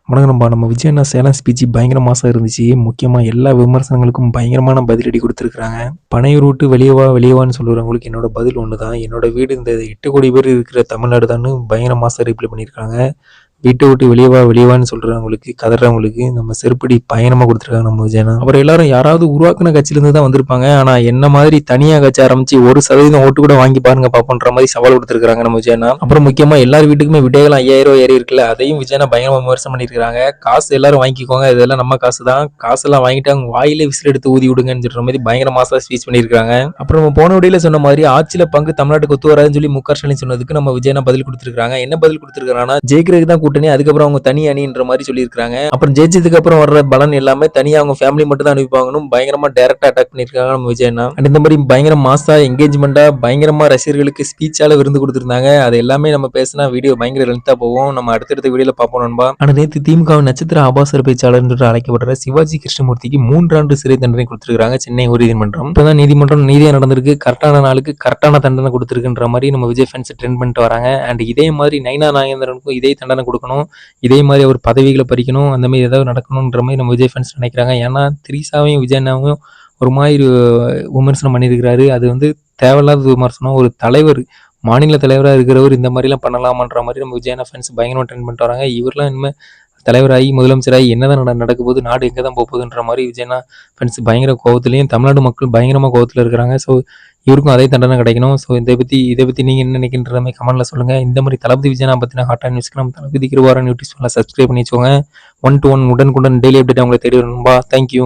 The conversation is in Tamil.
வணக்கம் நண்பா. நம்ம விஜய் அண்ணா சேலம் ஸ்பீச் பயங்கர மாசா இருந்துச்சு. முக்கியமா எல்லா விமர்சனங்களுக்கும் பயங்கரமான பதிலடி குடுத்துருக்காங்க. "பனையூர் விட்டு வெளிய வா, வெளிய வான்னு சொல்லுறவங்களுக்கு என்னோட பதில் ஒண்ணுதான். என்னோட வீடு இந்த 8,00,00,000 பேர் இருக்கிற தமிழ்நாடு தான்னு" பயங்கர மாசா ரிப்ளை பண்ணியிருக்காங்க. வீட்ட விட்டு வெளிய வா, வெளிய வான்னு சொல்றவங்களுக்கு, கதறவங்களுக்கு நம்ம செருப்படி பயங்கரமா குடுத்துருக்காங்க நம்ம விஜய் அண்ணா. அப்புறம் எல்லாரும் யாராவது உருவாக்குன கட்சியிலிருந்து தான் வந்திருப்பாங்க. ஆனா என்ன மாதிரி தனியா கட்சி ஆரம்பிச்சு 1% ஓட்டு கூட வாங்கி பாருங்க பாப்போன்ற மாதிரி சவால் குடுத்துருக்காங்க நம்ம விஜய் அண்ணா. அப்புறம் முக்கியமா எல்லார் வீட்டுக்குமே விடையெல்லாம் 5,000 ஏறி இருக்குல்ல, அதையும் விஜய் அண்ணா பயங்கரமா விமர்சனம் பண்ணியிருக்காங்க. காசு எல்லாரும் வாங்கிக்கோங்க, இதெல்லாம் நம்ம காசு தான். காசெல்லாம் வாங்கிட்டு அவங்க வாயிலே விசில் எடுத்து ஊதி விடுங்கன்னு சொல்ற மாதிரி பயங்கர மாசா ஸ்பீச் பண்ணியிருக்காங்க. அப்புறம் போன வீடியோல சொன்ன மாதிரி ஆட்சியில பங்கு தமிழ்நாட்டுக்கு ஒத்து வராதுன்னு சொல்லி மு க ஸ்டாலின் சொன்னதுக்கு நம்ம விஜய் அண்ணா பதில் கொடுத்திருக்காங்க. என்ன பதில் கொடுத்திருக்காங்கன்னா, ஜெயிக்கிறதுக்கு தான் கூட்டணி, அதுக்கப்புறம் அவங்க தனி அணின்ற மாதிரி சொல்லியிருக்காங்க. அப்புறம் ஜெயிச்சதுக்கு அப்புறம் வர்ற பலன் எல்லாமே தனியா அவங்க ஃபேமிலி மட்டும் தான் அனுப்பிப்பாங்கன்னு பயங்கரமா டைரக்டா அட்டாக் பண்ணிருக்காங்க நம்ம விஜய் அண்ணா. அண்ட் இந்த மாதிரி பயங்கர மாசா என்கேஜ்மெண்டா பயங்கரமா ரசிகர்களுக்கு ஸ்பீச்சால விருந்து கொடுத்திருந்தாங்க. அது எல்லாமே நம்ம பேசினா வீடியோ பயங்கர லென்த்தா போகும். நம்ம அடுத்தடுத்த வீடியோல பார்ப்போம் நண்பா. ஆனா நேத்து திமுக நட்சத்திர ஆபாச பேச்சாளர் என்று அழைக்கப்படுற சிவாஜி கிருஷ்ணமூர்த்திக்கு 3 ஆண்டு சிறை தண்டனை கொடுத்திருக்காங்க சென்னை உயர்நீதிமன்றம். இப்பதான் நீதிமன்றம் நீதியா நடந்திருக்கு, கரெக்டான நாளுக்கு கரெக்டான தண்டனை கொடுத்திருக்குன்ற மாதிரி நம்ம விஜய் ஃபேன்ஸ் ட்ரெண்ட் பண்ணிட்டு வராங்க. அண்ட் இதே மாதிரி நைனா நாகேந்திரனுக்கும் இதே தண்டனை கொடுக்கணும், இதே மாதிரி அவர் பதவிகளை பறிக்கணும், அந்த மாதிரி ஏதாவது நடக்கணுன்ற மாதிரி நம்ம விஜய் ஃபேன்ஸ் நினைக்கிறாங்க. ஏன்னா திரிசாவையும் விஜய் அண்ணாவையும் ஒரு மாதிரி விமர்சனம் பண்ணியிருக்கிறாரு. அது வந்து தேவையில்லாத விமர்சனம். ஒரு தலைவர், மாநில தலைவராக இருக்கிறவர் இந்த மாதிரிலாம் பண்ணலாமான்ற மாதிரி நம்ம விஜய் அண்ணா ஃபேன்ஸ் பயங்கரமாக ட்ரெண்ட் பண்ணிட்டு வராங்க. இவரெல்லாம் இனிமேல் தலைவராகி முதலமைச்சராகி என்னதான் நடக்க போகுது, நாடு எங்கே தான் போகுதுன்ற மாதிரி விஜய் அண்ணா ஃபேன்ஸ் பயங்கர கோவத்துலையும், தமிழ்நாடு மக்கள் பயங்கரமாக கோவத்தில் இருக்கிறாங்க. ஸோ இவருக்கும் அதே தண்டனை கிடைக்கணும். ஸோ இதை பற்றி நீங்கள் என்ன நினைக்கின்ற மாதிரி கமெண்ட்ல சொல்லுங்கள். இந்த மாதிரி தளபதி விஜய் அண்ணா பற்றின ஹாட்டான நியூஸ்க்கு நம்ம தளபதி கிருபாரன் யூடியூப் சேனலை சப்ஸ்கிரைப் பண்ணி வச்சுக்கோங்க. 1 to 1 உடனுக்குடன் டெய்லி அப்டேட் அவங்களை தேடி வரணும்பா. தேங்க்யூ.